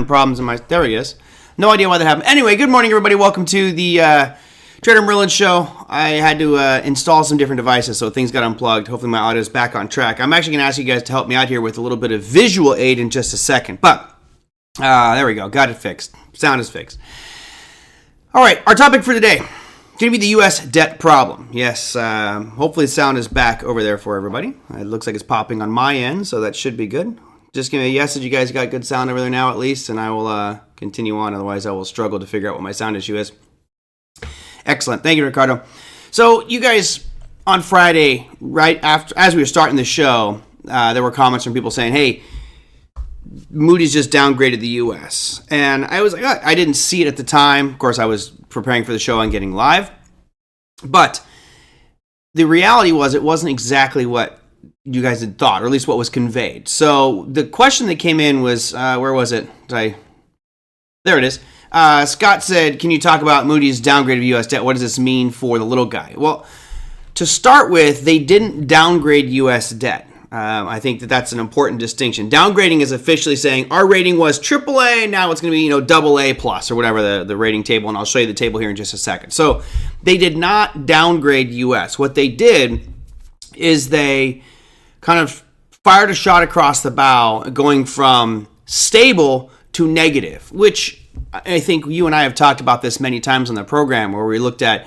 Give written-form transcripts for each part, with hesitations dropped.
problems in my, there he is. No idea why that happened. Anyway, good morning, everybody. Welcome to the TraderMerlin show. I had to install some different devices, so things got unplugged. Hopefully my audio is back on track. I'm actually going to ask you guys to help me out here with a little bit of visual aid in just a second. But there we go. Got it fixed. Sound is fixed. All right, our topic for today is going to be the U.S. debt problem. Yes, hopefully the sound is back over there for everybody. It looks like it's popping on my end, so that should be good. Just give me a yes that you guys got good sound over there now at least, and I will continue on. Otherwise, I will struggle to figure out what my sound issue is. Excellent. Thank you, Ricardo. So you guys, on Friday, right after, as we were starting the show, there were comments from people saying, hey, Moody's just downgraded the U.S. And I was like, I didn't see it at the time. Of course, I was preparing for the show and getting live. But the reality was it wasn't exactly what you guys had thought, or at least what was conveyed. So the question that came in was, where was it? There it is. Scott said, can you talk about Moody's downgrade of U.S. debt? What does this mean for the little guy? Well, to start with, they didn't downgrade U.S. debt. I think that's an important distinction. Downgrading is officially saying our rating was AAA, now it's going to be AA plus or whatever the rating table, and I'll show you the table here in just a second. So they did not downgrade U.S. What they did is they kind of fired a shot across the bow, going from stable to negative, which I think you and I have talked about this many times on the program, where we looked at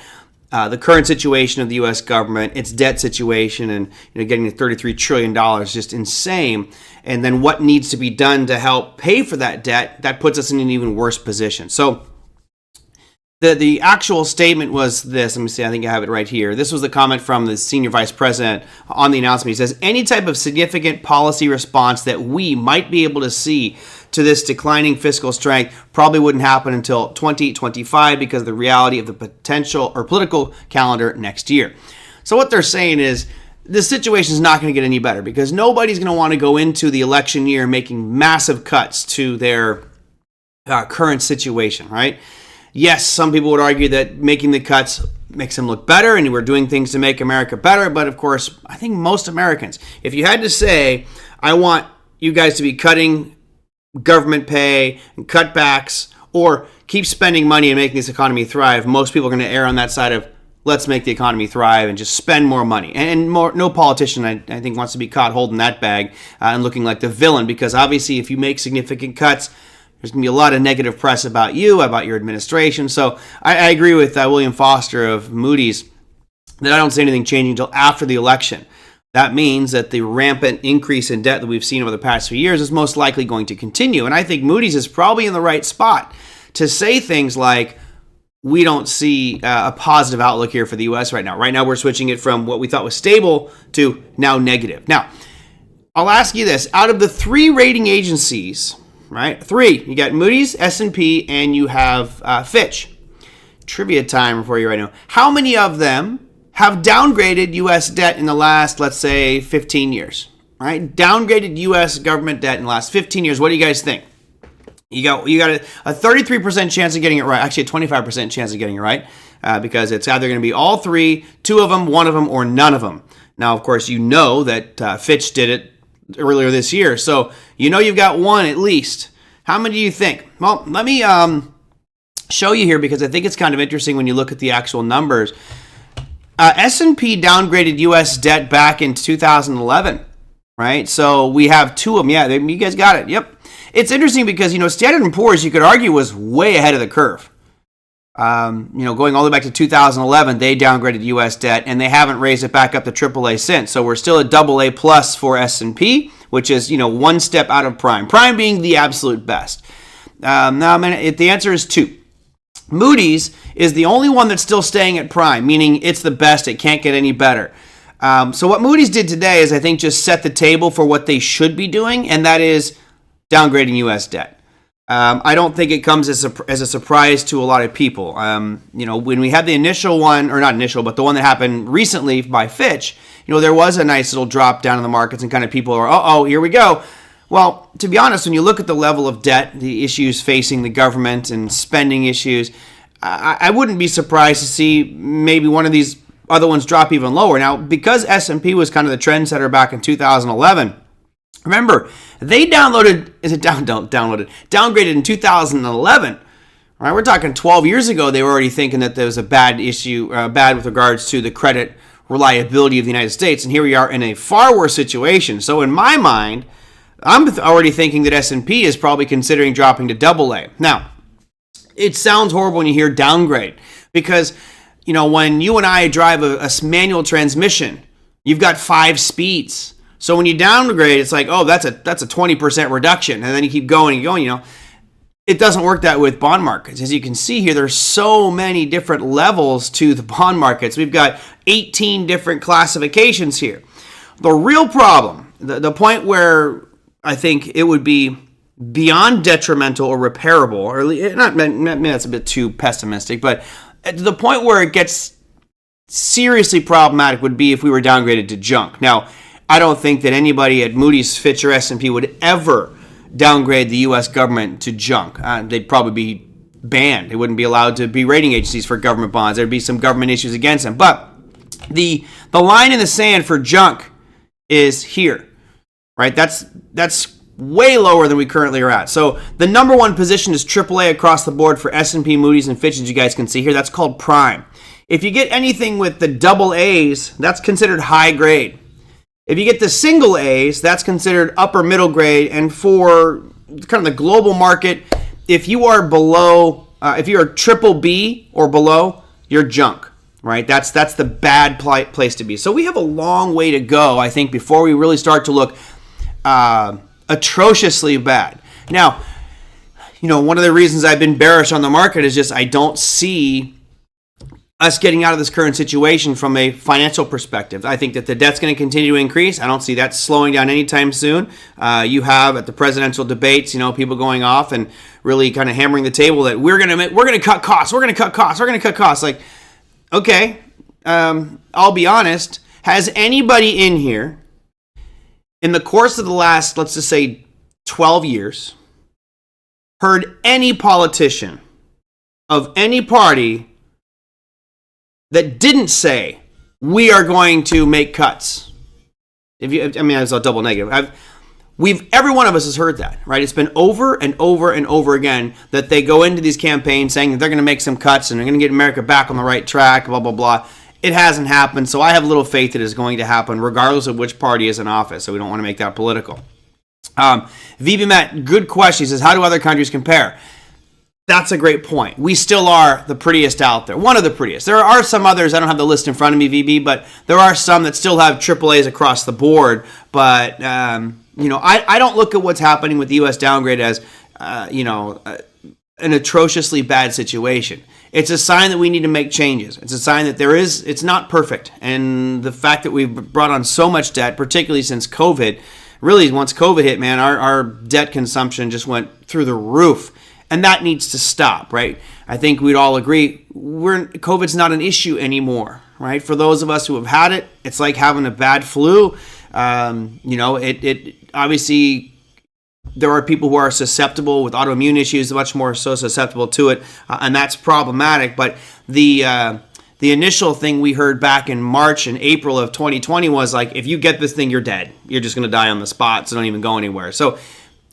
the current situation of the U.S. government, its debt situation, and getting to $33 trillion, just insane. And then what needs to be done to help pay for that debt, that puts us in an even worse position. So the actual statement was this. Let me see, I think I have it right here. This was the comment from the senior vice president on the announcement. He says, any type of significant policy response that we might be able to see to this declining fiscal strength probably wouldn't happen until 2025 because of the reality of the potential or political calendar next year. So what they're saying is the situation is not going to get any better because nobody's going to want to go into the election year making massive cuts to their current situation, right? Yes, some people would argue that making the cuts makes them look better and we're doing things to make America better. But of course, I think most Americans, if you had to say, I want you guys to be cutting government pay and cutbacks or keep spending money and making this economy thrive, most people are going to err on that side of let's make the economy thrive and just spend more money. And no politician, I think, wants to be caught holding that bag and looking like the villain, because obviously if you make significant cuts, there's going to be a lot of negative press about you, about your administration. So I agree with William Foster of Moody's that I don't see anything changing until after the election. That means that the rampant increase in debt that we've seen over the past few years is most likely going to continue. And I think Moody's is probably in the right spot to say things like, we don't see a positive outlook here for the U.S. right now. Right now, we're switching it from what we thought was stable to now negative. Now, I'll ask you this. Out of the three rating agencies, right, you got Moody's, S&P, and you have Fitch. Trivia time for you right now. How many of them have downgraded U.S. debt in the last, let's say, 15 years, right? Downgraded U.S. government debt in the last 15 years. What do you guys think? You got a 33% chance of getting it right. Actually, a 25% chance of getting it right because it's either going to be all three, two of them, one of them, or none of them. Now, of course, you know that Fitch did it earlier this year. So you've got one at least. How many do you think? Well, let me show you here because I think it's kind of interesting when you look at the actual numbers. S&P downgraded U.S. debt back in 2011, right? So we have two of them. Yeah, you guys got it. Yep. It's interesting because, Standard & Poor's, you could argue, was way ahead of the curve. Going all the way back to 2011, they downgraded U.S. debt, and they haven't raised it back up to AAA since. So we're still at AA plus for S&P, which is, one step out of prime. Prime being the absolute best. Now, the answer is two. Moody's is the only one that's still staying at prime, meaning it's the best. It can't get any better. So what Moody's did today is, I think, just set the table for what they should be doing, and that is downgrading U.S. debt. I don't think it comes as a surprise to a lot of people. When we had the initial one, or not initial, but the one that happened recently by Fitch, there was a nice little drop down in the markets and kind of people are, here we go. Well, to be honest, when you look at the level of debt, the issues facing the government and spending issues, I wouldn't be surprised to see maybe one of these other ones drop even lower. Now, because S&P was kind of the trendsetter back in 2011, Remember, they downgraded in 2011. All right, we're talking 12 years ago. They were already thinking that there was a bad issue, bad with regards to the credit reliability of the United States, and here we are in a far worse situation. So in my mind, I'm already thinking that S&P is probably considering dropping to AA. Now, it sounds horrible when you hear downgrade because, when you and I drive a manual transmission, you've got 5 speeds. So when you downgrade, it's like, oh, that's a 20% reduction, and then you keep going and going. It doesn't work that way with bond markets. As you can see here, there's so many different levels to the bond markets. We've got 18 different classifications here. The real problem, the point where I think it would be beyond detrimental or repairable, or not, maybe that's a bit too pessimistic, but the point where it gets seriously problematic would be if we were downgraded to junk. Now, I don't think that anybody at Moody's, Fitch, or S&P would ever downgrade the U.S. government to junk. They'd probably be banned. They wouldn't be allowed to be rating agencies for government bonds. There'd be some government issues against them. But the line in the sand for junk is here, right? That's way lower than we currently are at. So the number one position is AAA across the board for S&P, Moody's, and Fitch, as you guys can see here. That's called prime. If you get anything with the double A's, that's considered high grade. If you get the single A's, that's considered upper middle grade. And for kind of the global market, if you are below, if you are triple B or below, you're junk, right? That's the bad place to be. So we have a long way to go, I think, before we really start to look atrociously bad. Now, one of the reasons I've been bearish on the market is just I don't see us getting out of this current situation from a financial perspective. I think that the debt's going to continue to increase. I don't see that slowing down anytime soon. You have at the presidential debates, people going off and really kind of hammering the table that we're going to cut costs. We're going to cut costs. We're going to cut costs. Like, okay, I'll be honest. Has anybody in here in the course of the last, let's just say 12 years, heard any politician of any party that didn't say we are going to make cuts? It's a double negative. Every one of us has heard that, right? It's been over and over and over again that they go into these campaigns saying that they're going to make some cuts and they're going to get America back on the right track, blah, blah, blah. It hasn't happened, so I have little faith that it's going to happen regardless of which party is in office, so we don't want to make that political. VB Matt, good question. He says, how do other countries compare? That's a great point. We still are the prettiest out there. One of the prettiest. There are some others. I don't have the list in front of me, VB, but there are some that still have AAAs across the board. But, I don't look at what's happening with the U.S. downgrade as, an atrociously bad situation. It's a sign that we need to make changes. It's a sign that it's not perfect. And the fact that we've brought on so much debt, particularly since COVID, really once COVID hit, man, our debt consumption just went through the roof. And that needs to stop, right? I think we'd all agree COVID's not an issue anymore, right? For those of us who have had it, it's like having a bad flu. It obviously there are people who are susceptible with autoimmune issues, much more so susceptible to it, and that's problematic. But the initial thing we heard back in March and April of 2020 was like, if you get this thing, you're dead. You're just going to die on the spot, so don't even go anywhere. So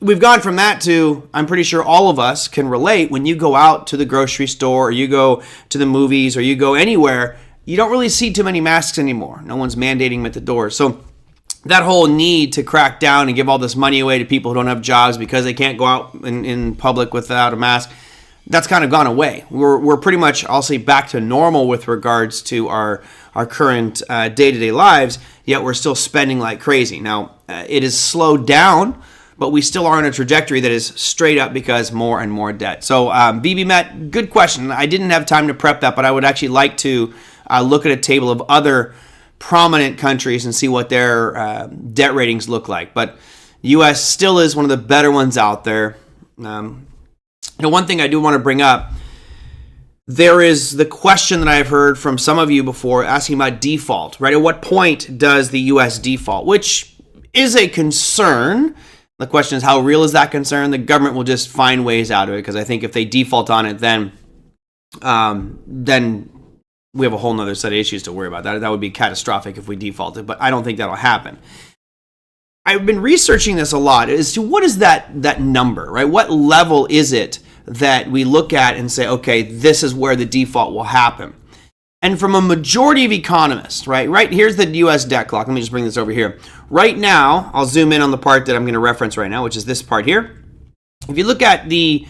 we've gone from that to, I'm pretty sure all of us can relate, when you go out to the grocery store or you go to the movies or you go anywhere, you don't really see too many masks anymore. No one's mandating them at the door. So that whole need to crack down and give all this money away to people who don't have jobs because they can't go out in public without a mask, that's kind of gone away. We're pretty much, I'll say, back to normal with regards to our current day-to-day lives, yet we're still spending like crazy. Now, it has slowed down, but we still are on a trajectory that is straight up because more and more debt. So, BB Matt, good question. I didn't have time to prep that, but I would actually like to look at a table of other prominent countries and see what their debt ratings look like. But U.S. still is one of the better ones out there. One thing I do want to bring up, there is the question that I've heard from some of you before asking about default, right? At what point does the U.S. default, which is a concern. The question is, how real is that concern? The government will just find ways out of it, because I think if they default on it, then we have a whole nother set of issues to worry about. That would be catastrophic if we defaulted, but I don't think that'll happen. I've been researching this a lot as to what is that number, right? What level is it that we look at and say, okay, this is where the default will happen? And from a majority of economists, right here's the U.S. debt clock. Let me just bring this over here. Right now, I'll zoom in on the part that I'm going to reference right now, which is this part here. If you look at the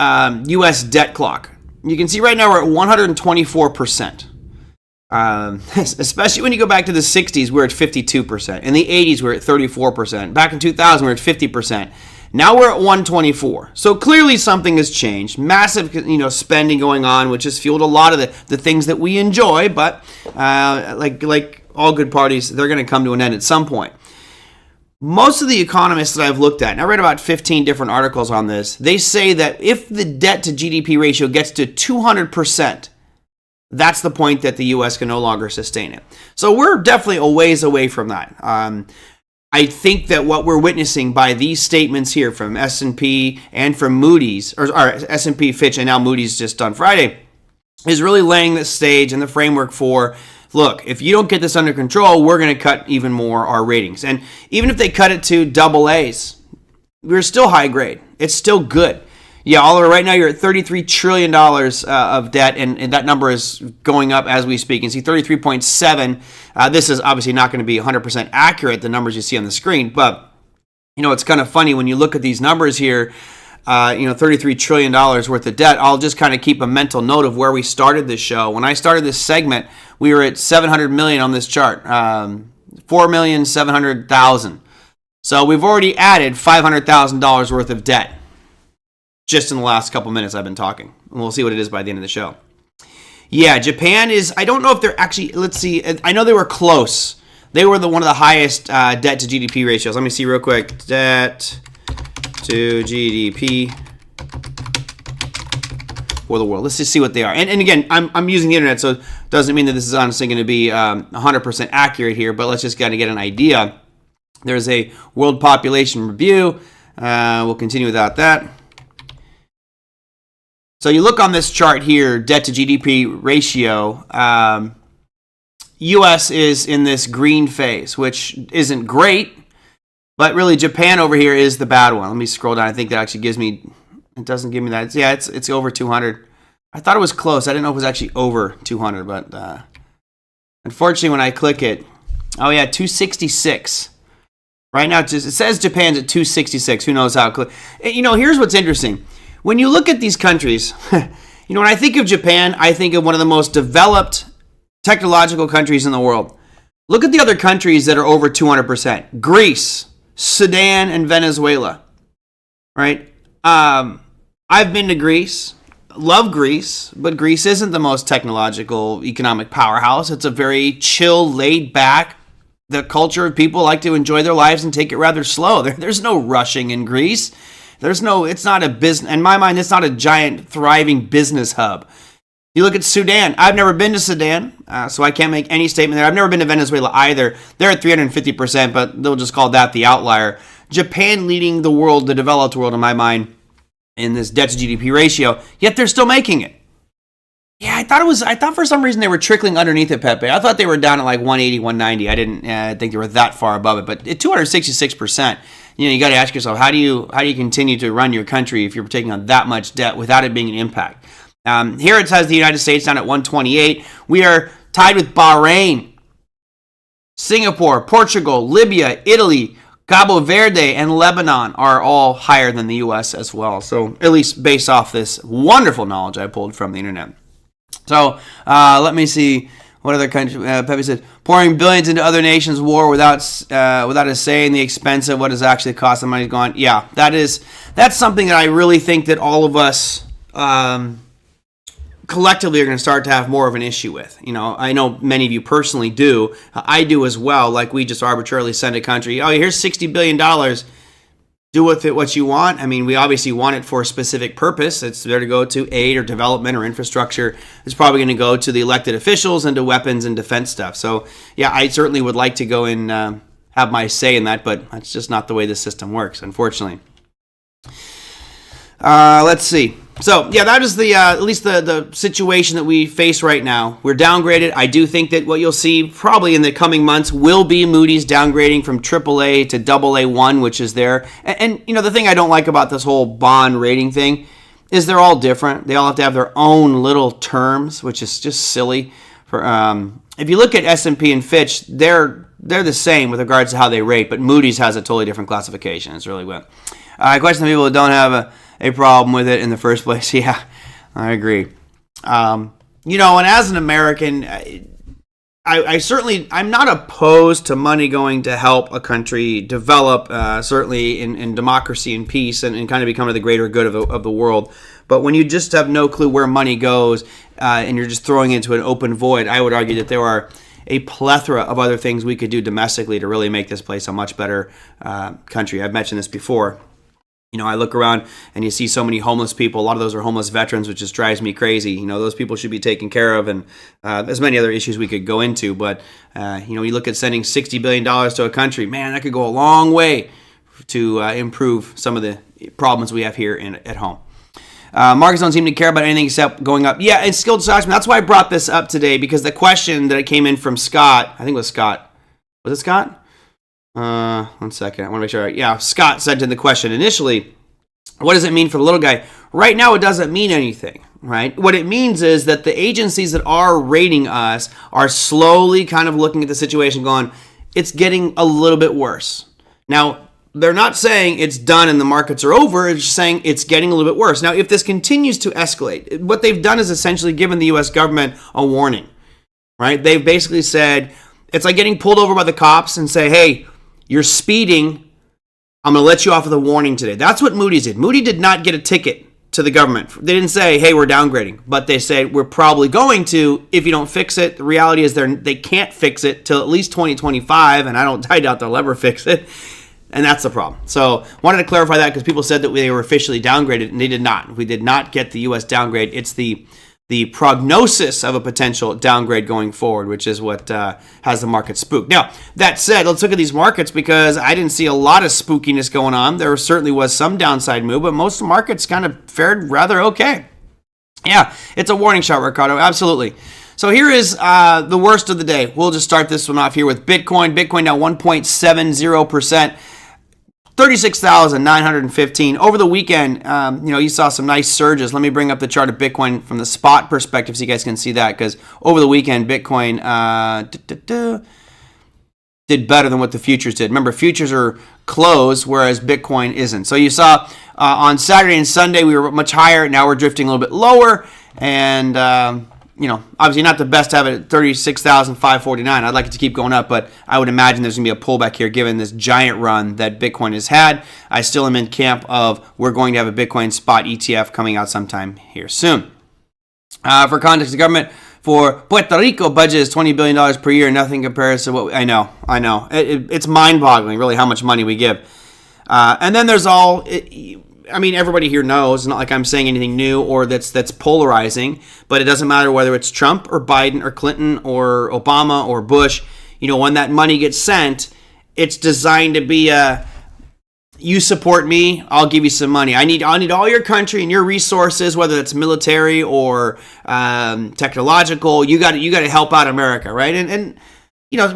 U.S. debt clock, you can see right now we're at 124%. Especially when you go back to the 60s, we're at 52%. In the 80s, we're at 34%. Back in 2000, we're at 50%. Now we're at 124. So clearly something has changed. Massive, spending going on, which has fueled a lot of the things that we enjoy. But like all good parties, they're going to come to an end at some point. Most of the economists that I've looked at, and I read about 15 different articles on this, they say that if the debt to GDP ratio gets to 200%, that's the point that the U.S. can no longer sustain it. So we're definitely a ways away from that. I think that what we're witnessing by these statements here from S&P and from Moody's, or S&P, Fitch, and now Moody's just on Friday, is really laying the stage and the framework for, look, if you don't get this under control, we're going to cut even more our ratings. And even if they cut it to double A's, we're still high grade. It's still good. Yeah, Oliver, right now you're at $33 trillion of debt, and that number is going up as we speak. You can see 33.7. This is obviously not going to be 100% accurate, the numbers you see on the screen, but it's kind of funny when you look at these numbers here, $33 trillion worth of debt. I'll just kind of keep a mental note of where we started this show. When I started this segment, we were at $700 million on this chart, 4,700,000. So we've already added $500,000 worth of debt just in the last couple minutes I've been talking. And we'll see what it is by the end of the show. Yeah, Japan is, I don't know if they're actually, let's see, I know they were close. They were one of the highest debt to GDP ratios. Let me see real quick. Debt to GDP for the world. Let's just see what they are. And again, I'm using the internet, so it doesn't mean that this is honestly going to be 100% accurate here, but let's just kind of get an idea. There's a world population review. We'll continue without that. So you look on this chart here, debt to GDP ratio, U.S. is in this green phase, which isn't great, but really Japan over here is the bad one. Let me scroll down. I think that actually gives me, it doesn't give me that. Yeah, it's over 200. I thought it was close. I didn't know it was actually over 200, but unfortunately when I click it, oh yeah, 266. Right now it says Japan's at 266. Who knows how? Here's what's interesting. When you look at these countries, when I think of Japan, I think of one of the most developed technological countries in the world. Look at the other countries that are over 200%. Greece, Sudan, and Venezuela. Right? I've been to Greece. Love Greece, but Greece isn't the most technological economic powerhouse. It's a very chill, laid back. The culture of people like to enjoy their lives and take it rather slow. There's no rushing in Greece. It's not a business, in my mind, it's not a giant thriving business hub. You look at Sudan. I've never been to Sudan, so I can't make any statement there. I've never been to Venezuela either. They're at 350%, but they'll just call that the outlier. Japan leading the world, the developed world, in my mind, in this debt to GDP ratio, yet they're still making it. Yeah, I thought for some reason they were trickling underneath it, Pepe. I thought they were down at like 180, 190. I didn't think they were that far above it, but at 266%. You got to ask yourself, how do you continue to run your country if you're taking on that much debt without it being an impact? Here it says the United States down at 128. We are tied with Bahrain, Singapore, Portugal, Libya, Italy, Cabo Verde, and Lebanon are all higher than the U.S. as well. So at least based off this wonderful knowledge I pulled from the internet. So let me see. What other country? Pepe said, pouring billions into other nations' war without a say in the expense of what is actually cost the money gone. Yeah, that's something that I really think that all of us collectively are going to start to have more of an issue with. I know many of you personally do. I do as well. Like we just arbitrarily send a country, oh, here's $60 billion. Do with it what you want. I mean, we obviously want it for a specific purpose. It's there to go to aid or development or infrastructure. It's probably going to go to the elected officials and to weapons and defense stuff. So, yeah, I certainly would like to go and have my say in that, but that's just not the way the system works, unfortunately. Let's see. So, yeah, that is the at least the situation that we face right now. We're downgraded. I do think that what you'll see probably in the coming months will be Moody's downgrading from AAA to AA1, which is there. And the thing I don't like about this whole bond rating thing is they're all different. They all have to have their own little terms, which is just silly. For if you look at S&P and Fitch, they're the same with regards to how they rate, but Moody's has a totally different classification. It's really what. I question the people who don't have a problem with it in the first place. Yeah, I agree. And as an American, I'm not opposed to money going to help a country develop, certainly in democracy and peace and kind of become the greater good of the world. But when you just have no clue where money goes and you're just throwing it into an open void, I would argue that there are a plethora of other things we could do domestically to really make this place a much better country. I've mentioned this before. I look around and you see so many homeless people. A lot of those are homeless veterans, which just drives me crazy. Those people should be taken care of, and there's many other issues we could go into. But, you look at sending $60 billion to a country, man, that could go a long way to improve some of the problems we have here at home. Markets don't seem to care about anything except going up. Yeah, and skilled stocksmen. That's why I brought this up today, because the question that came in from Scott, I think it was Scott. Was it Scott? 1 second. I want to make sure. Yeah, Scott sent in the question initially, what does it mean for the little guy? Right now, it doesn't mean anything, right? What it means is that the agencies that are rating us are slowly kind of looking at the situation going, it's getting a little bit worse. Now, they're not saying it's done and the markets are over. It's just saying it's getting a little bit worse. Now, if this continues to escalate, what they've done is essentially given the U.S. government a warning, right? They've basically said, it's like getting pulled over by the cops and say, hey, you're speeding. I'm going to let you off with a warning today. That's what Moody's did. Moody did not get a ticket to the government. They didn't say, hey, we're downgrading. But they said, we're probably going to if you don't fix it. The reality is they can't fix it till at least 2025, and I doubt they'll ever fix it. And that's the problem. So wanted to clarify that because people said that they were officially downgraded, and they did not. We did not get the U.S. downgrade. It's the prognosis of a potential downgrade going forward, which is what has the market spooked. Now, that said, let's look at these markets because I didn't see a lot of spookiness going on. There certainly was some downside move, but most markets kind of fared rather okay. Yeah, it's a warning shot, Ricardo. Absolutely. So here is the worst of the day. We'll just start this one off here with Bitcoin. Bitcoin now 1.70%. 36,915 over the weekend. You saw some nice surges. Let me bring up the chart of Bitcoin from the spot perspective so you guys can see that, because over the weekend Bitcoin did better than what the futures did. Remember, futures are closed, whereas Bitcoin isn't. So you saw on Saturday and Sunday we were much higher. Now we're drifting a little bit lower, and obviously not the best to have it at 36,549. I'd like it to keep going up, but I would imagine there's going to be a pullback here given this giant run that Bitcoin has had. I still am in camp of we're going to have a Bitcoin spot ETF coming out sometime here soon. For context, the government for Puerto Rico budget is $20 billion per year. Nothing compares to what I know. It's mind-boggling, really, how much money we give. And then there's everybody here knows, it's not like I'm saying anything new or that's polarizing, but it doesn't matter whether it's Trump or Biden or Clinton or Obama or Bush. When that money gets sent, it's designed to be you support me, I'll give you some money. I need all your country and your resources, whether it's military or technological. You got to help out America, right? And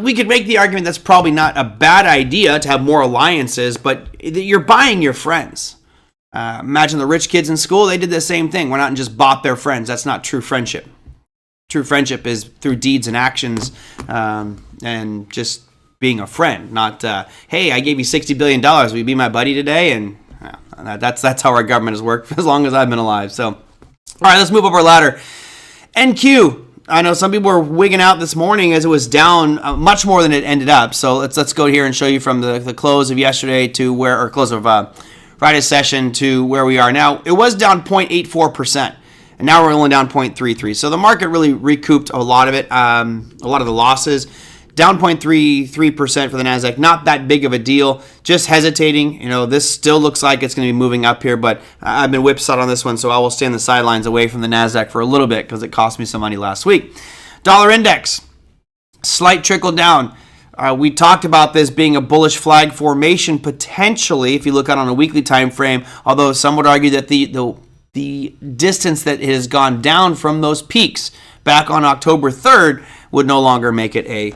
we could make the argument that's probably not a bad idea to have more alliances, but you're buying your friends. Imagine the rich kids in school, they did the same thing. Went out and just bought their friends. That's not true friendship. True friendship is through deeds and actions and just being a friend, not, hey, I gave you $60 billion. Will you be my buddy today? And that's how our government has worked as long as I've been alive. So, all right, let's move up our ladder. NQ. I know some people were wigging out this morning as it was down much more than it ended up. So let's go here and show you from the close of yesterday to close of Friday's session to where we are now. It was down 0.84%, and now we're only down 0.33. So the market really recouped a lot of it, a lot of the losses. Down 0.33% for the NASDAQ, not that big of a deal, just hesitating. This still looks like it's going to be moving up here, but I've been whipsawed on this one, so I will stay on the sidelines away from the NASDAQ for a little bit because it cost me some money last week. Dollar index, slight trickle down. We talked about this being a bullish flag formation potentially if you look out on a weekly time frame, although some would argue that the the distance that it has gone down from those peaks back on October 3rd would no longer make it a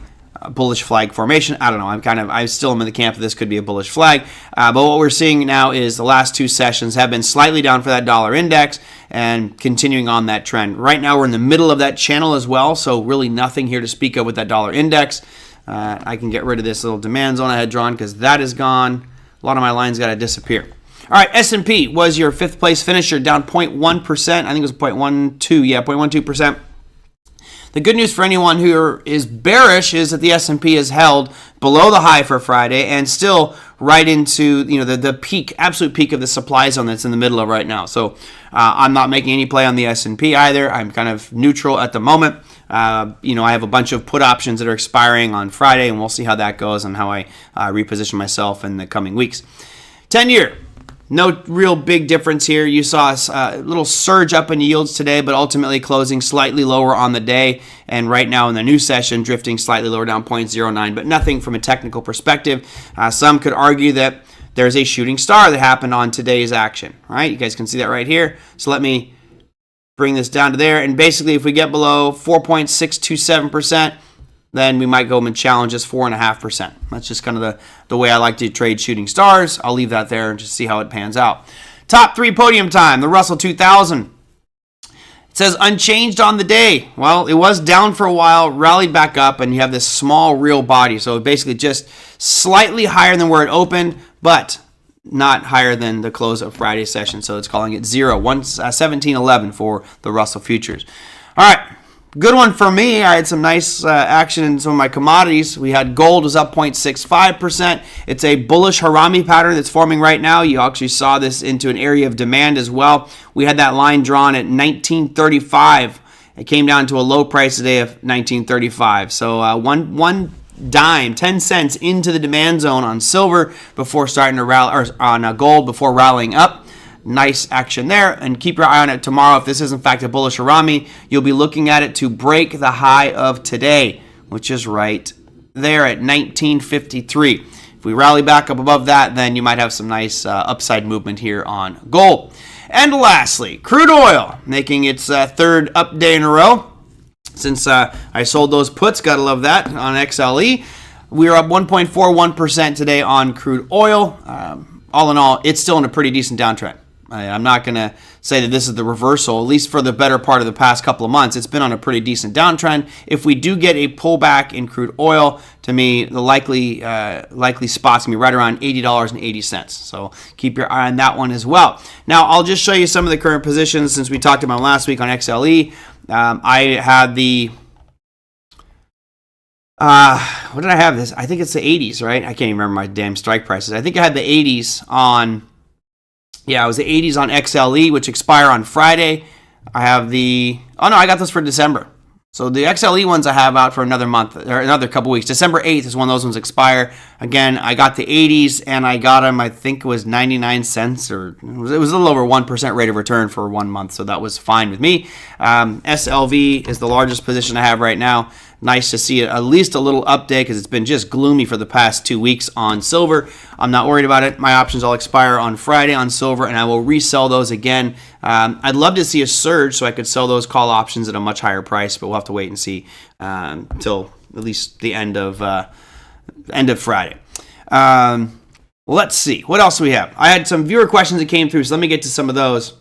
bullish flag formation. I don't know. I still am in the camp that this could be a bullish flag. But what we're seeing now is the last two sessions have been slightly down for that dollar index and continuing on that trend. Right now we're in the middle of that channel as well, so really nothing here to speak of with that dollar index. I can get rid of this little demand zone I had drawn because that is gone. A lot of my lines got to disappear. All right, S&P was your fifth place finisher, down 0.1%. I think it was 0.12. Yeah, 0.12%. The good news for anyone who is bearish is that the S&P is held below the high for Friday and still right into the peak, absolute peak of the supply zone that's in the middle of right now. So I'm not making any play on the S&P either. I'm kind of neutral at the moment. I have a bunch of put options that are expiring on Friday, and we'll see how that goes and how I reposition myself in the coming weeks. 10-year. No real big difference here. You saw a little surge up in yields today, but ultimately closing slightly lower on the day. And right now in the new session, drifting slightly lower, down 0.09, but nothing from a technical perspective. Some could argue that there's a shooting star that happened on today's action. All right, you guys can see that right here. So let me bring this down to there. And basically, if we get below 4.627%, then we might go and challenge this 4.5%. That's just kind of the way I like to trade shooting stars. I'll leave that there and just see how it pans out. Top three podium time, the Russell 2000. It says unchanged on the day. Well, it was down for a while, rallied back up, and you have this small real body. So basically just slightly higher than where it opened, but not higher than the close of Friday's session. So it's calling it 1711 for the Russell futures. All right. Good one for me. I had some nice action in some of my commodities. We had gold was up 0.65%. It's a bullish harami pattern that's forming right now. You actually saw this into an area of demand as well. We had that line drawn at 1935. It came down to a low price today of 1935. So one dime, 10 cents into the demand zone on silver before starting to rally, or on gold before rallying up. Nice action there, and keep your eye on it tomorrow. If this is in fact a bullish harami, you'll be looking at it to break the high of today, which is right there at 1953. If we rally back up above that, then you might have some nice upside movement here on gold. And lastly, crude oil making its third up day in a row since I sold those puts. Gotta love that on XLE. We are up 1.41% today on crude oil. All in all, it's still in a pretty decent downtrend. I'm not going to say that this is the reversal, at least for the better part of the past couple of months. It's been on a pretty decent downtrend. If we do get a pullback in crude oil, to me, the likely spot's going to be right around $80.80. So keep your eye on that one as well. Now, I'll just show you some of the current positions since we talked about last week on XLE. I had the... what did I have this? I think it's the 80s, right? I can't even remember my damn strike prices. I think I had the 80s on... Yeah, it was the 80s on XLE, which expire on Friday. I have the... Oh, no, I got those for December. So the XLE ones I have out for another month, or another couple weeks. December 8th is when those ones expire. Again, I got the 80s, and I got them, I think it was 99 cents, or it was a little over 1% rate of return for 1 month, so that was fine with me. SLV is the largest position I have right now. Nice to see at least a little update because it's been just gloomy for the past 2 weeks on silver. I'm not worried about it. My options all expire on Friday on silver, and I will resell those again. I'd love to see a surge so I could sell those call options at a much higher price, but we'll have to wait and see until at least the end of Friday. Let's see. What else do we have? I had some viewer questions that came through, so let me get to some of those.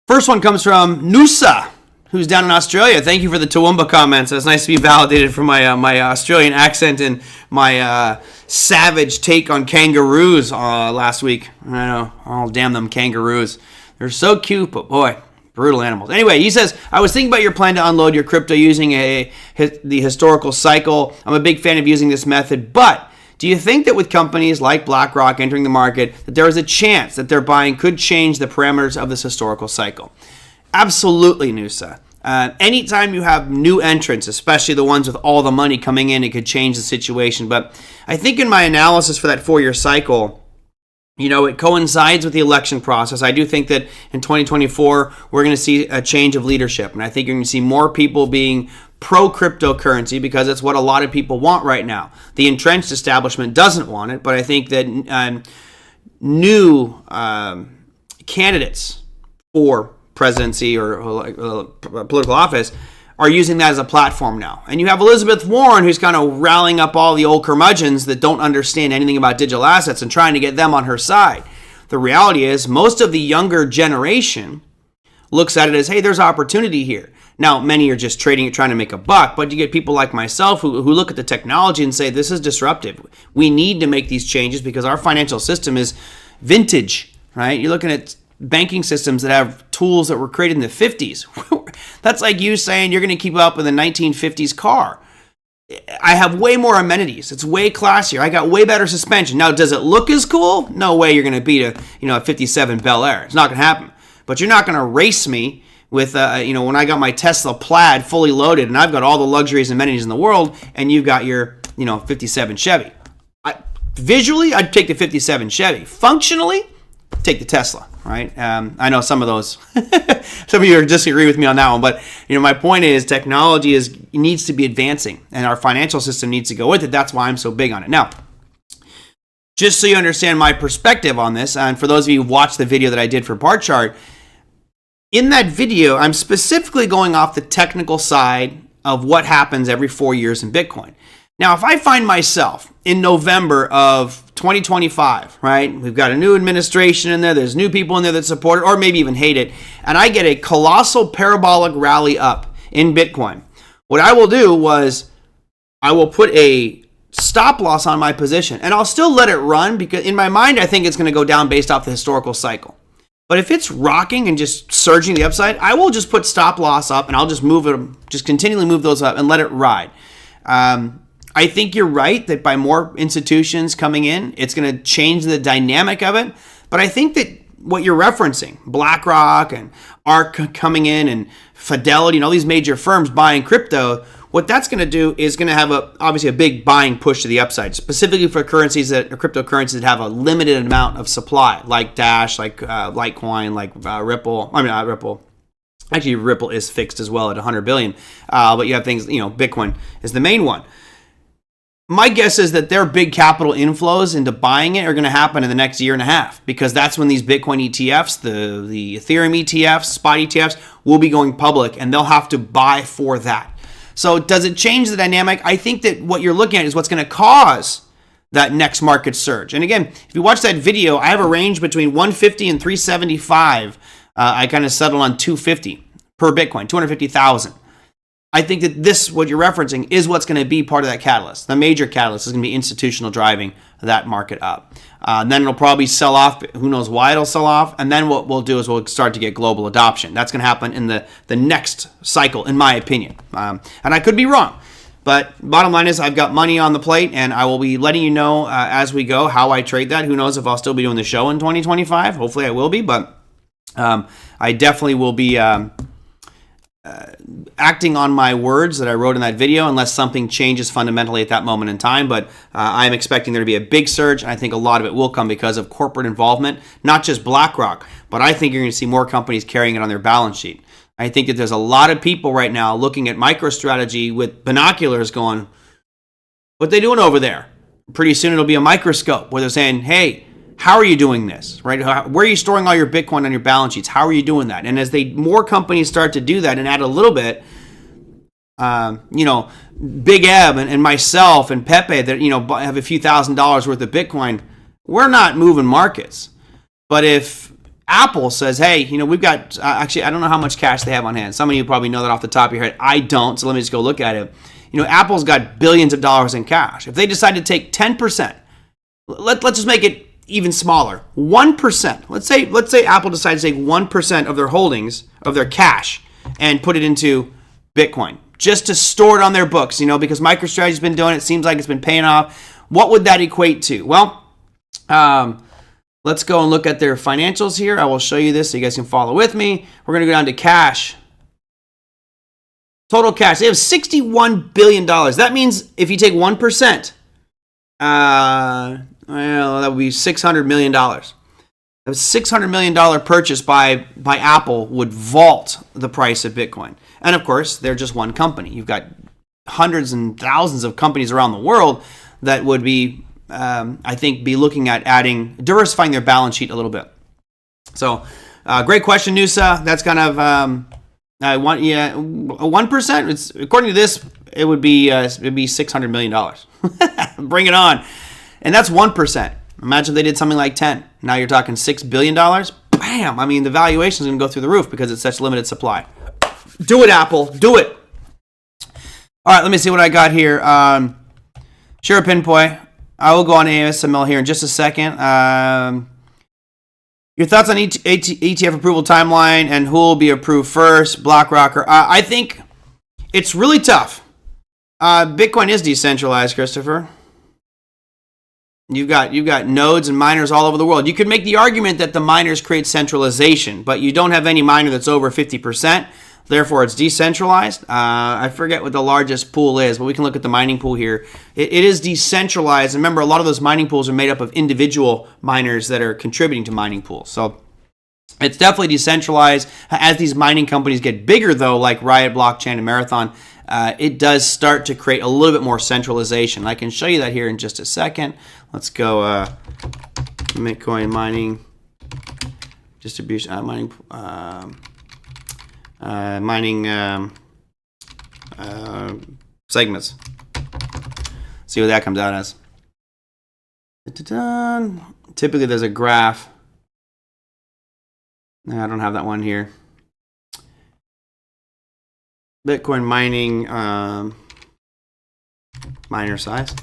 First one comes from Noosa, who's down in Australia. Thank you for the Toowoomba comments. It's nice to be validated for my Australian accent and my savage take on kangaroos last week. I know. Oh, damn them kangaroos. They're so cute, but boy, brutal animals. Anyway, he says, I was thinking about your plan to unload your crypto using the historical cycle. I'm a big fan of using this method, but do you think that with companies like BlackRock entering the market, that there is a chance that their buying could change the parameters of this historical cycle? Absolutely, Noosa. Anytime you have new entrants, especially the ones with all the money coming in, it could change the situation. But I think in my analysis for that 4-year cycle, it coincides with the election process. I do think that in 2024, we're going to see a change of leadership. And I think you're going to see more people being pro-cryptocurrency because it's what a lot of people want right now. The entrenched establishment doesn't want it, but I think that new candidates for presidency or political office are using that as a platform now. And you have Elizabeth Warren, who's kind of rallying up all the old curmudgeons that don't understand anything about digital assets and trying to get them on her side. The reality is most of the younger generation looks at it as, hey, there's opportunity here. Now, many are just trading it, trying to make a buck, but you get people like myself who look at the technology and say, this is disruptive. We need to make these changes because our financial system is vintage, right? You're looking at banking systems that have tools that were created in the 50s. That's like you saying you're going to keep up with a 1950s car. I have way more amenities. It's way classier. I got way better suspension. Now, does it look as cool? No way you're going to beat a 57 Bel Air. It's not going to happen. But you're not going to race me with, when I got my Tesla Plaid fully loaded and I've got all the luxuries and amenities in the world and you've got your, 57 Chevy. Visually, I'd take the 57 Chevy. Functionally, take the Tesla, right? I know some of those, some of you disagree with me on that one, but my point is technology needs to be advancing and our financial system needs to go with it. That's why I'm so big on it. Now, just so you understand my perspective on this, and for those of you who watched the video that I did for Bar Chart, in that video, I'm specifically going off the technical side of what happens every 4 years in Bitcoin. Now, if I find myself in November of 2025, right, we've got a new administration in there, there's new people in there that support it, or maybe even hate it, and I get a colossal parabolic rally up in Bitcoin, what I will do was I will put a stop loss on my position, and I'll still let it run because in my mind, I think it's going to go down based off the historical cycle. But if it's rocking and just surging the upside, I will just put stop loss up and I'll just move it, just continually move those up and let it ride. I think you're right that by more institutions coming in, it's going to change the dynamic of it. But I think that what you're referencing, BlackRock and ARK coming in and Fidelity and all these major firms buying crypto, what that's going to do is going to have obviously a big buying push to the upside, specifically for currencies or cryptocurrencies that have a limited amount of supply, like Dash, like Litecoin, like Ripple. I mean, not Ripple. Actually, Ripple is fixed as well at 100 billion. But you have things, Bitcoin is the main one. My guess is that their big capital inflows into buying it are going to happen in the next year and a half because that's when these Bitcoin ETFs, the Ethereum ETFs, spot ETFs will be going public and they'll have to buy for that. So does it change the dynamic? I think that what you're looking at is what's going to cause that next market surge. And again, if you watch that video, I have a range between 150 and 375. I kind of settled on 250 per Bitcoin, 250,000. I think that this, what you're referencing, is what's going to be part of that catalyst. The major catalyst is going to be institutional driving that market up. Then it'll probably sell off. Who knows why it'll sell off? And then what we'll do is we'll start to get global adoption. That's going to happen in the next cycle, in my opinion. And I could be wrong. But bottom line is I've got money on the plate, and I will be letting you know as we go how I trade that. Who knows if I'll still be doing the show in 2025. Hopefully I will be, but I definitely will be acting on my words that I wrote in that video unless something changes fundamentally at that moment in time. But I'm expecting there to be a big surge, and I think a lot of it will come because of corporate involvement, not just BlackRock, but I think you're going to see more companies carrying it on their balance sheet. I think that there's a lot of people right now looking at MicroStrategy with binoculars going, what are they doing over there? Pretty soon it'll be a microscope where they're saying, hey, how are you doing this, right? Where are you storing all your Bitcoin on your balance sheets? How are you doing that? And as more companies start to do that and add a little bit, Big Eb and myself and Pepe that, have a few $1,000s worth of Bitcoin, we're not moving markets. But if Apple says, hey, we've got, actually, I don't know how much cash they have on hand. Some of you probably know that off the top of your head. I don't, so let me just go look at it. Apple's got billions of dollars in cash. If they decide to take 10%, let's just make it even smaller, 1%. Let's say Apple decides to take 1% of their holdings, of their cash, and put it into Bitcoin, just to store it on their books, because MicroStrategy's been doing it. Seems like it's been paying off. What would that equate to? Well, let's go and look at their financials here. I will show you this so you guys can follow with me. We're going to go down to cash. Total cash. They have $61 billion. That means if you take 1%, well, that would be $600 million. A $600 million purchase by Apple would vault the price of Bitcoin. And of course, they're just one company. You've got hundreds and thousands of companies around the world that would be, I think, be looking at diversifying their balance sheet a little bit. So, great question, Nusa. That's kind of I want 1%. It's according to this, it'd be $600 million. Bring it on, and that's 1%. Imagine if they did something like 10. Now you're talking $6 billion. Bam! I mean, the valuation is going to go through the roof because it's such limited supply. Do it, Apple. Do it. All right, let me see what I got here. Sure, Pinpoy. I will go on ASML here in just a second. Your thoughts on ETF approval timeline and who will be approved first? BlackRock. I think it's really tough. Bitcoin is decentralized, Christopher. You've got nodes and miners all over the world. You could make the argument that the miners create centralization, but you don't have any miner that's over 50%. Therefore, it's decentralized. I forget what the largest pool is, but we can look at the mining pool here. It is decentralized. Remember, a lot of those mining pools are made up of individual miners that are contributing to mining pools. So it's definitely decentralized. As these mining companies get bigger, though, like Riot, Blockchain, and Marathon, it does start to create a little bit more centralization. I can show you that here in just a second. Let's go Bitcoin mining distribution, mining segments. See what that comes out as. Typically, there's a graph. No, I don't have that one here. Bitcoin mining miner size.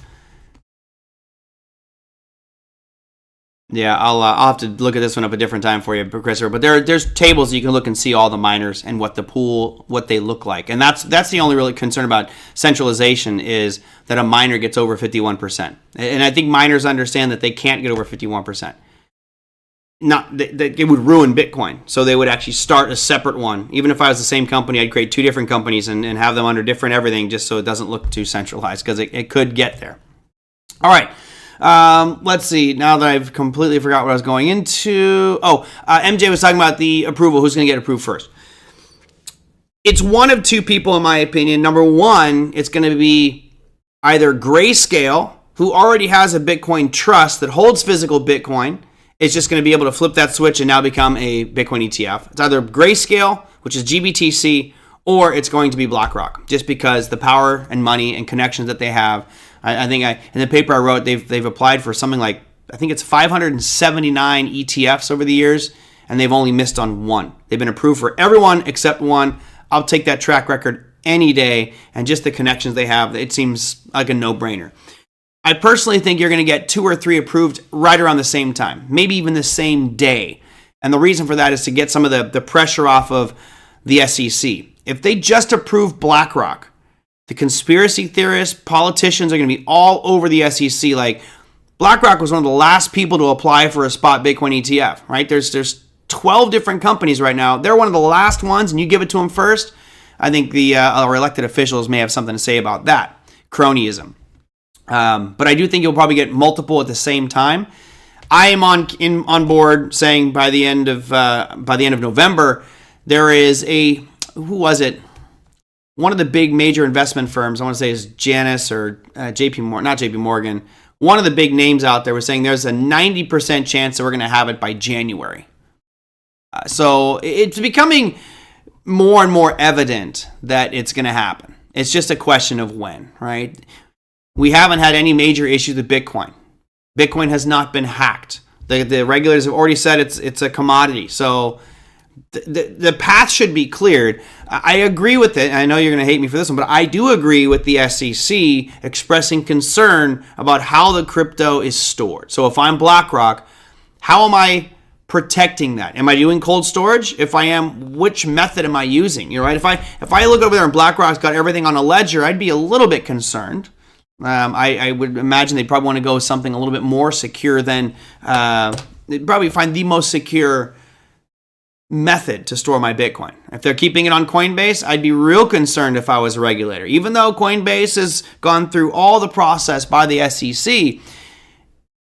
Yeah, I'll have to look at this one up a different time for you, Christopher. But there's tables you can look and see all the miners and what the pool, what they look like. And that's the only really concern about centralization is that a miner gets over 51%. And I think miners understand that they can't get over 51%. Not that it would ruin Bitcoin. So they would actually start a separate one. Even if I was the same company, I'd create two different companies and have them under different everything just so it doesn't look too centralized because it could get there. All right. Let's see. Now that I've completely forgot what I was going into. MJ was talking about the approval. Who's going to get approved first? It's one of two people, in my opinion. Number one, it's going to be either Grayscale, who already has a Bitcoin trust that holds physical Bitcoin. It's just going to be able to flip that switch and now become a Bitcoin ETF. It's either Grayscale, which is GBTC, or it's going to be BlackRock, just because the power and money and connections that they have. I think in the paper I wrote, they've applied for something like, I think it's 579 ETFs over the years, and they've only missed on one. They've been approved for everyone except one. I'll take that track record any day, and just the connections they have, it seems like a no-brainer. I personally think you're going to get 2 or 3 approved right around the same time, maybe even the same day. And the reason for that is to get some of the pressure off of the SEC. If they just approve BlackRock, the conspiracy theorists, politicians are going to be all over the SEC. Like, BlackRock was one of the last people to apply for a spot Bitcoin ETF, right? There's 12 different companies right now. They're one of the last ones, and you give it to them first. I think our elected officials may have something to say about that. Cronyism. But I do think you'll probably get multiple at the same time. I am on board saying by the end of November, there is who was it? One of the big major investment firms, I want to say is Janus or JP Morgan, not JP Morgan. One of the big names out there was saying there's a 90% chance that we're going to have it by January. So it's becoming more and more evident that it's going to happen. It's just a question of when, right? We haven't had any major issues with Bitcoin. Bitcoin has not been hacked. The regulators have already said it's a commodity. So the path should be cleared. I agree with it. I know you're going to hate me for this one, but I do agree with the SEC expressing concern about how the crypto is stored. So if I'm BlackRock, how am I protecting that? Am I doing cold storage? If I am, which method am I using? You're right. If I look over there and BlackRock's got everything on a ledger, I'd be a little bit concerned. I would imagine they'd probably want to go with something a little bit more secure than they'd probably find the most secure method to store my Bitcoin. If they're keeping it on Coinbase, I'd be real concerned if I was a regulator. Even though Coinbase has gone through all the process by the SEC,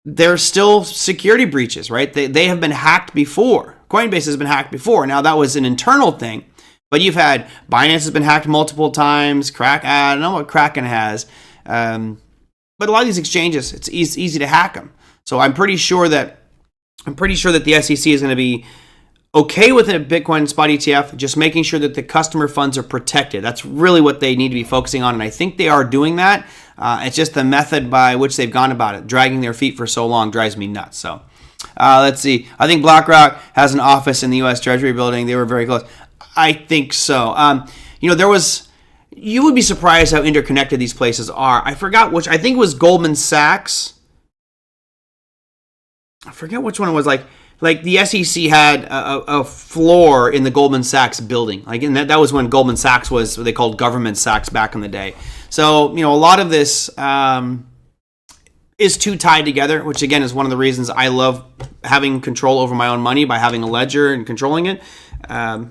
there's still security breaches, right? They have been hacked before. Coinbase has been hacked before. Now, that was an internal thing, but you've had Binance has been hacked multiple times. I don't know what Kraken has. But a lot of these exchanges, it's easy to hack them. So I'm pretty sure that the SEC is going to be okay with a Bitcoin spot ETF, just making sure that the customer funds are protected. That's really what they need to be focusing on, and I think they are doing that. It's just the method by which they've gone about it. Dragging their feet for so long drives me nuts. So let's see. I think BlackRock has an office in the U.S. Treasury building. They were very close. I think so. You would be surprised how interconnected these places are. I forgot which. I think it was Goldman Sachs. I forget which one it was. Like the SEC had a floor in the Goldman Sachs building. Like, and that was when Goldman Sachs was what they called government Sachs back in the day. So, a lot of this is too tied together, which again is one of the reasons I love having control over my own money by having a ledger and controlling it.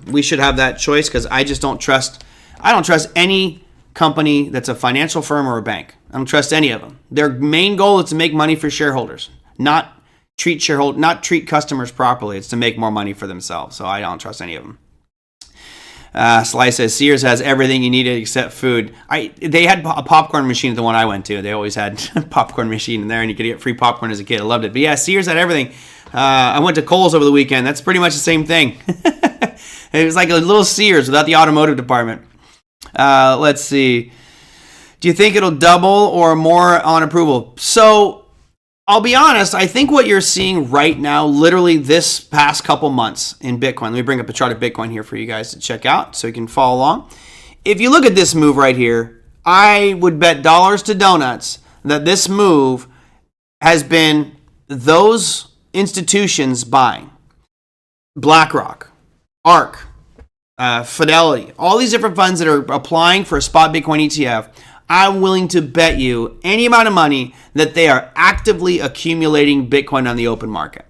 We should have that choice because I just don't trust. I don't trust any company that's a financial firm or a bank. I don't trust any of them. Their main goal is to make money for shareholders, not treat customers properly. It's to make more money for themselves. So I don't trust any of them. Sly says Sears has everything you needed except food. They had a popcorn machine at the one I went to. They always had a popcorn machine in there, and you could get free popcorn as a kid. I loved it. But yeah, Sears had everything. I went to Kohl's over the weekend. That's pretty much the same thing. It was like a little Sears without the automotive department. Let's see. Do you think it'll double or more on approval? So I'll be honest, I think what you're seeing right now, literally this past couple months in Bitcoin, let me bring up a chart of Bitcoin here for you guys to check out so you can follow along. If you look at this move right here, I would bet dollars to donuts that this move has been those institutions buying. BlackRock, ARK, Fidelity, all these different funds that are applying for a spot Bitcoin ETF. I'm willing to bet you any amount of money that they are actively accumulating Bitcoin on the open market.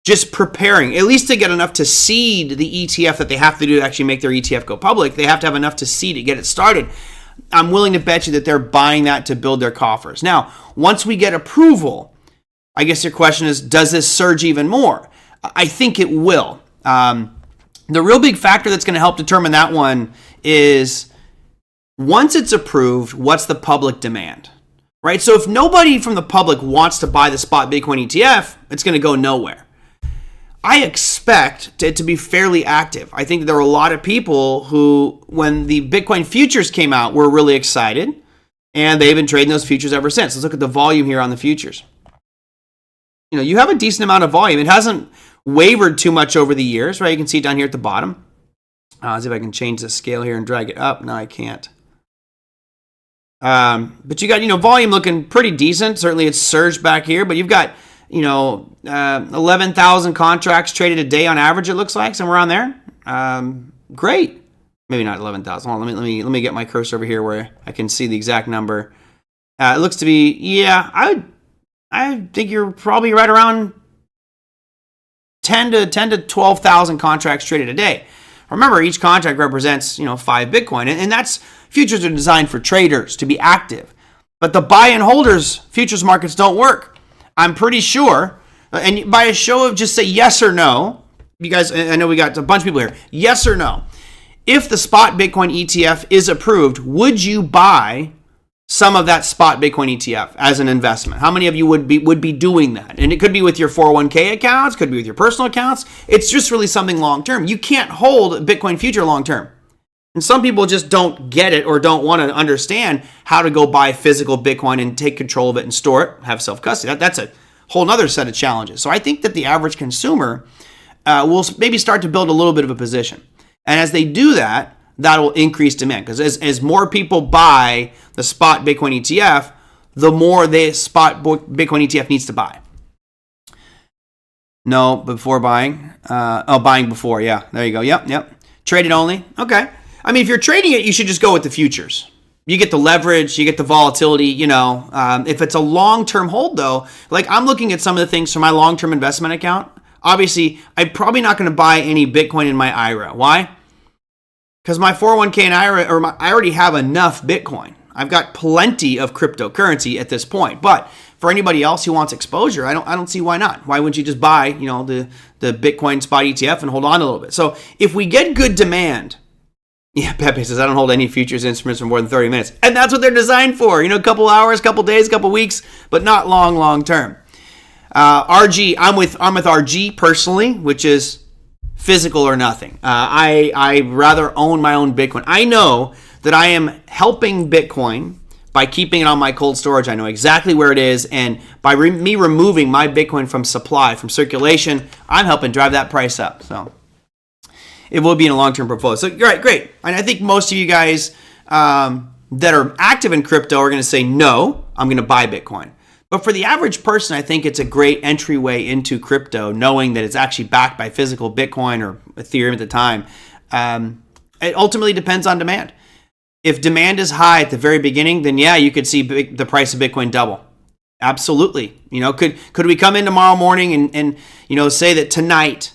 Just preparing, at least to get enough to seed the ETF that they have to do to actually make their ETF go public. They have to have enough to seed it, get it started. I'm willing to bet you that they're buying that to build their coffers. Now, once we get approval, I guess your question is, does this surge even more? I think it will. The real big factor that's going to help determine that one is, once it's approved, what's the public demand, right? So if nobody from the public wants to buy the spot Bitcoin ETF, it's going to go nowhere. I expect it to be fairly active. I think there are a lot of people who, when the Bitcoin futures came out, were really excited, and they've been trading those futures ever since. Let's look at the volume here on the futures. You have a decent amount of volume. It hasn't wavered too much over the years, right? You can see it down here at the bottom. Let's see if I can change the scale here and drag it up. No, I can't. But you got, volume looking pretty decent. Certainly it's surged back here, but you've got, 11,000 contracts traded a day on average, it looks like, somewhere around there. Great. Maybe not 11,000. Hold on, let me get my cursor over here where I can see the exact number. It looks to be, yeah, I think you're probably right around 10 to 12,000 contracts traded a day. Remember, each contract represents, 5 Bitcoin, and that's, futures are designed for traders to be active. But the buy and holders futures markets don't work. I'm pretty sure, and by a show of just say yes or no, you guys, I know we got a bunch of people here, yes or no. If the spot Bitcoin ETF is approved, would you buy some of that spot Bitcoin ETF as an investment? How many of you would be doing that? And it could be with your 401k accounts, could be with your personal accounts. It's just really something long term. You can't hold a Bitcoin future long term. And some people just don't get it or don't want to understand how to go buy physical Bitcoin and take control of it and store it, have self-custody. That's a whole other set of challenges. So I think that the average consumer will maybe start to build a little bit of a position. And as they do that, that will increase demand. Because as more people buy the spot Bitcoin ETF, the more the spot Bitcoin ETF needs to buy. No, before buying. Buying before. Yeah, there you go. Yep. Traded only. Okay. I mean, if you're trading it, you should just go with the futures. You get the leverage, you get the volatility, If it's a long-term hold, though, like I'm looking at some of the things from my long-term investment account. Obviously, I'm probably not going to buy any Bitcoin in my IRA. Why? Because my 401k and IRA, I already have enough Bitcoin. I've got plenty of cryptocurrency at this point. But for anybody else who wants exposure, I don't see why not. Why wouldn't you just buy, the Bitcoin spot ETF and hold on a little bit? So if we get good demand. Yeah, Pepe says, I don't hold any futures instruments for more than 30 minutes. And that's what they're designed for. A couple hours, couple days, couple weeks, but not long term. RG, I'm with RG personally, which is physical or nothing. I rather own my own Bitcoin. I know that I am helping Bitcoin by keeping it on my cold storage. I know exactly where it is, and by me removing my Bitcoin from supply, from circulation, I'm helping drive that price up. So it will be in a long-term portfolio. So great. And I think most of you guys that are active in crypto are going to say, no, I'm going to buy Bitcoin. But for the average person, I think it's a great entryway into crypto, knowing that it's actually backed by physical Bitcoin or Ethereum at the time. It ultimately depends on demand. If demand is high at the very beginning, then yeah, you could see the price of Bitcoin double. Absolutely. Could we come in tomorrow morning and say that tonight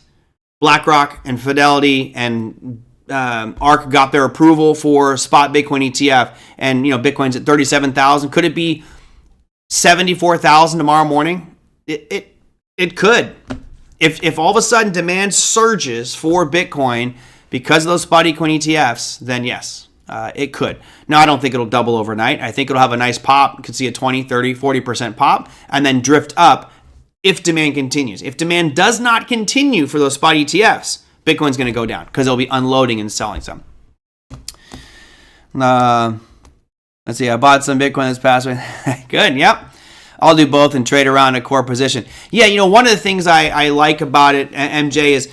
BlackRock and Fidelity and ARK got their approval for spot Bitcoin ETF, and Bitcoin's at 37,000. Could it be 74,000 tomorrow morning? It could. If all of a sudden demand surges for Bitcoin because of those spot Bitcoin ETFs, then yes, it could. Now, I don't think it'll double overnight. I think it'll have a nice pop. You could see a 20, 30, 40% pop and then drift up if demand continues. If demand does not continue for those spot ETFs, Bitcoin's going to go down because they'll be unloading and selling some. Let's see. I bought some Bitcoin this past week. Good. Yep. I'll do both and trade around a core position. Yeah. One of the things I like about it, MJ, is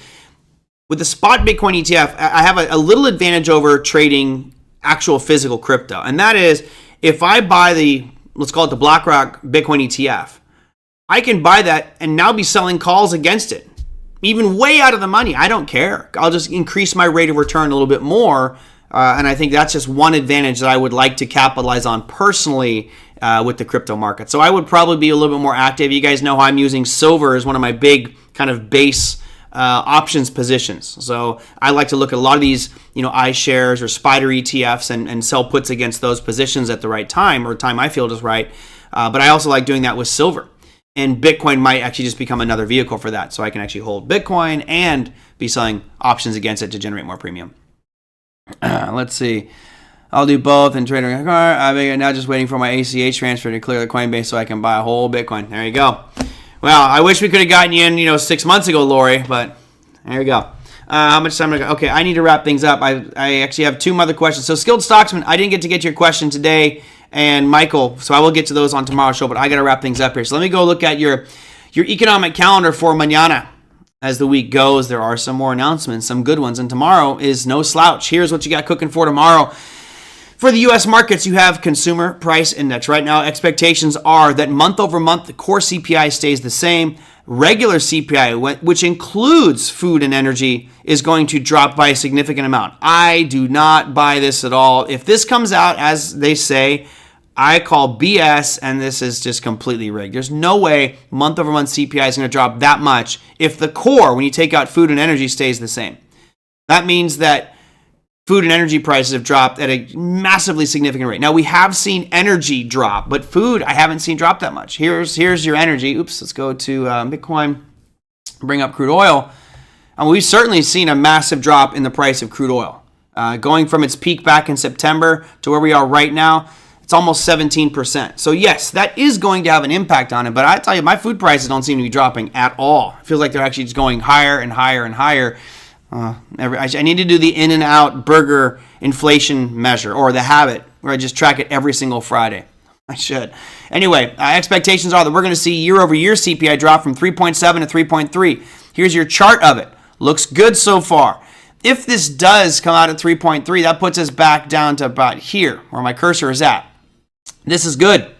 with the spot Bitcoin ETF, I have a little advantage over trading actual physical crypto. And that is, if I buy let's call it the BlackRock Bitcoin ETF, I can buy that and now be selling calls against it. Even way out of the money. I don't care. I'll just increase my rate of return a little bit more. And I think that's just one advantage that I would like to capitalize on personally with the crypto market. So I would probably be a little bit more active. You guys know how I'm using silver as one of my big kind of base options positions. So I like to look at a lot of these, iShares or Spider ETFs and sell puts against those positions at the right time, or time I feel is right. But I also like doing that with silver. And Bitcoin might actually just become another vehicle for that. So I can actually hold Bitcoin and be selling options against it to generate more premium. Let's see. I'll do both and trade. I'm now just waiting for my ACH transfer to clear the Coinbase so I can buy a whole Bitcoin. There you go. Well, I wish we could have gotten you in, 6 months ago, Lori, but there you go. How much time? Okay, I need to wrap things up. I actually have two other questions. So, Skilled Stocksman, I didn't get to your question today, and Michael, so I will get to those on tomorrow's show, but I got to wrap things up here. So let me go look at your economic calendar for mañana. As the week goes, there are some more announcements, some good ones, and tomorrow is no slouch. Here's what you got cooking for tomorrow. For the U.S. markets, you have Consumer Price Index. Right now, expectations are that month over month, the core CPI stays the same. Regular CPI, which includes food and energy, is going to drop by a significant amount. I do not buy this at all. If this comes out, as they say, I call BS, and this is just completely rigged. There's no way month over month CPI is going to drop that much if the core, when you take out food and energy, stays the same. That means that food and energy prices have dropped at a massively significant rate. Now, we have seen energy drop, but food I haven't seen drop that much. Here's your energy. Oops, let's go to Bitcoin, bring up crude oil. And we've certainly seen a massive drop in the price of crude oil. Going from its peak back in September to where we are right now, it's almost 17%. So yes, that is going to have an impact on it. But I tell you, my food prices don't seem to be dropping at all. It feels like they're actually just going higher and higher and higher. I need to do the In-N-Out burger inflation measure, or the habit, where I just track it every single Friday. I should. Anyway, expectations are that we're going to see year-over-year CPI drop from 3.7 to 3.3. Here's your chart of it. Looks good so far. If this does come out at 3.3, that puts us back down to about here, where my cursor is at. This is good.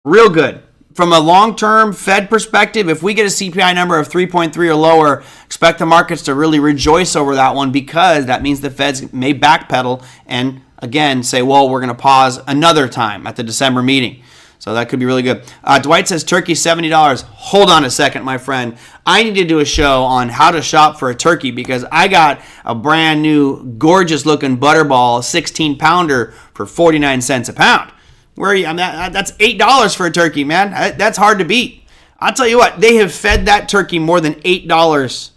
Real good. From a long-term Fed perspective, if we get a CPI number of 3.3 or lower, expect the markets to really rejoice over that one, because that means the Feds may backpedal and, again, say, well, we're going to pause another time at the December meeting. So that could be really good. Dwight says turkey $70. Hold on a second, my friend. I need to do a show on how to shop for a turkey, because I got a brand new, gorgeous-looking Butterball 16-pounder for 49 cents a pound. Where are you? That's $8 for a turkey, man. That's hard to beat. I'll tell you what, they have fed that turkey more than $8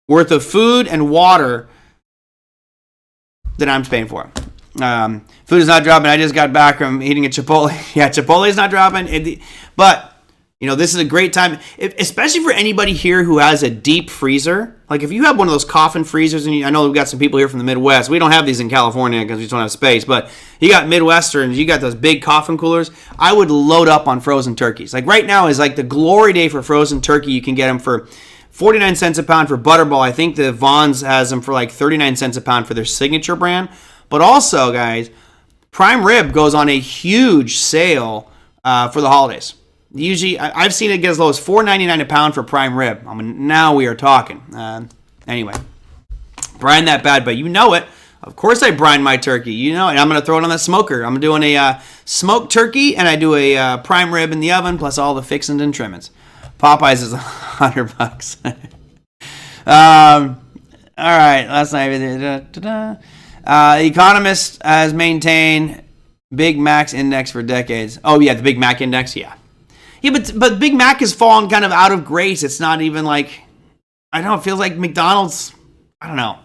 worth of food and water that I'm paying for. Food is not dropping. I just got back from eating at Chipotle. Yeah, Chipotle is not dropping. But This is a great time, especially for anybody here who has a deep freezer. Like if you have one of those coffin freezers, and I know we've got some people here from the Midwest. We don't have these in California because we just don't have space. But you got Midwesterns, you got those big coffin coolers. I would load up on frozen turkeys. Like right now is like the glory day for frozen turkey. You can get them for 49 cents a pound for Butterball. I think the Vons has them for like 39 cents a pound for their signature brand. But also, guys, prime rib goes on a huge sale for the holidays. Usually, I've seen it get as low as $4.99 a pound for prime rib. Now we are talking. Anyway, brine that bad, but you know it. Of course I brine my turkey. And I'm going to throw it on the smoker. I'm doing a smoked turkey, and I do a prime rib in the oven, plus all the fixings and trimmings. Popeyes is $100. All right, last night. The Economist has maintained Big Mac's index for decades. Oh, yeah, the Big Mac index, yeah. Yeah, but Big Mac has fallen kind of out of grace. It's not even like, I don't know, it feels like McDonald's, I don't know.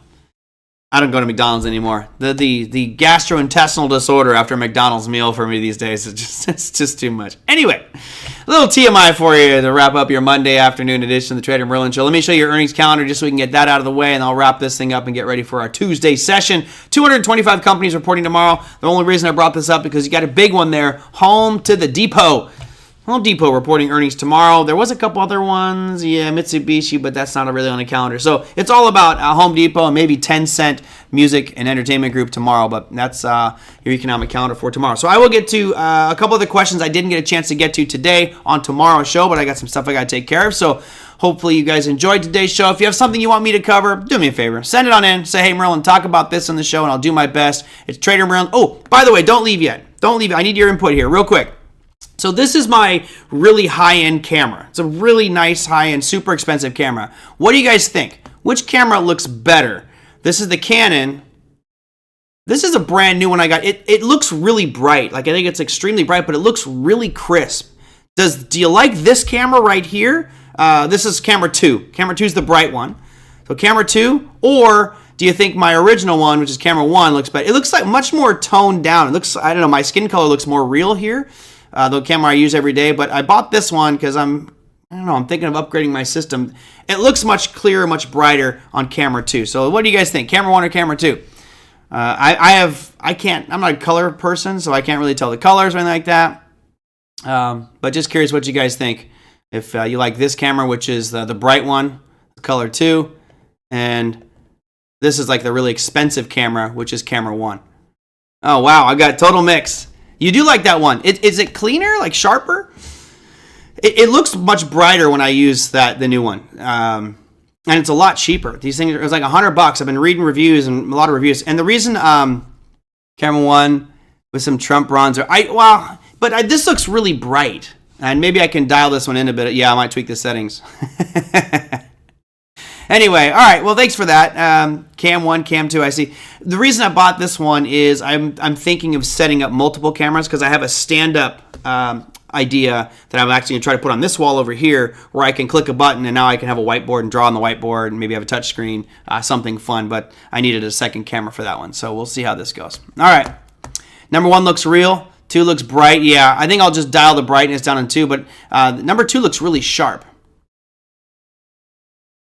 I don't go to McDonald's anymore. The gastrointestinal disorder after a McDonald's meal for me these days, it's just too much. Anyway, a little TMI for you to wrap up your Monday afternoon edition of the Trader Merlin Show. Let me show you your earnings calendar just so we can get that out of the way, and I'll wrap this thing up and get ready for our Tuesday session. 225 companies reporting tomorrow. The only reason I brought this up because you got a big one there, Home to the Depot. Home Depot reporting earnings tomorrow. There was a couple other ones. Yeah, Mitsubishi, but that's not really on the calendar. So it's all about Home Depot and maybe Tencent Music and Entertainment Group tomorrow, but that's your economic calendar for tomorrow. So I will get to a couple of the questions I didn't get a chance to get to today on tomorrow's show, but I got some stuff I got to take care of. So hopefully you guys enjoyed today's show. If you have something you want me to cover, do me a favor. Send it on in. Say, hey, Merlin, talk about this on the show, and I'll do my best. It's Trader Merlin. Oh, by the way, don't leave yet. Don't leave. I need your input here real quick. So this is my really high-end camera. It's a really nice, high-end, super expensive camera. What do you guys think? Which camera looks better? This is the Canon. This is a brand new one I got. It looks really bright. Like I think it's extremely bright, but it looks really crisp. Do you like this camera right here? This is camera 2. Camera 2 is the bright one. So camera 2, or do you think my original one, which is camera 1, looks better? It looks like much more toned down. It looks, I don't know, my skin color looks more real here. The camera I use every day, but I bought this one because I'm thinking of upgrading my system. It looks much clearer, much brighter on camera 2. So what do you guys think? Camera 1 or camera 2? I'm not a color person, so I can't really tell the colors or anything like that. But just curious what you guys think. If you like this camera, which is the bright one, color 2, and this is like the really expensive camera, which is camera 1. Oh, wow, I got total mix. You do like that one. Is it cleaner, like sharper? It looks much brighter when I use the new one. And it's a lot cheaper. These things, it was like $100. I've been reading reviews and a lot of reviews. And the reason camera 1 with some Trump bronzer, this looks really bright. And maybe I can dial this one in a bit. Yeah, I might tweak the settings. Anyway, all right. Well, thanks for that. Cam 1, Cam 2, I see. The reason I bought this one is I'm thinking of setting up multiple cameras because I have a stand-up idea that I'm actually going to try to put on this wall over here where I can click a button and now I can have a whiteboard and draw on the whiteboard and maybe have a touch screen, something fun. But I needed a second camera for that one. So we'll see how this goes. All right. Number 1 looks real. 2 looks bright. Yeah, I think I'll just dial the brightness down on 2. But number 2 looks really sharp.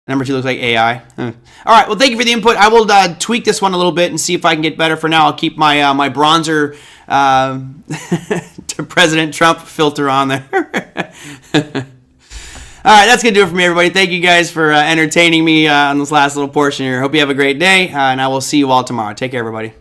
Number 2 looks like AI. All right. Well, thank you for the input. I will tweak this one a little bit and see if I can get better. For now, I'll keep my my bronzer to President Trump filter on there. All right. That's going to do it for me, everybody. Thank you guys for entertaining me on this last little portion here. Hope you have a great day, and I will see you all tomorrow. Take care, everybody.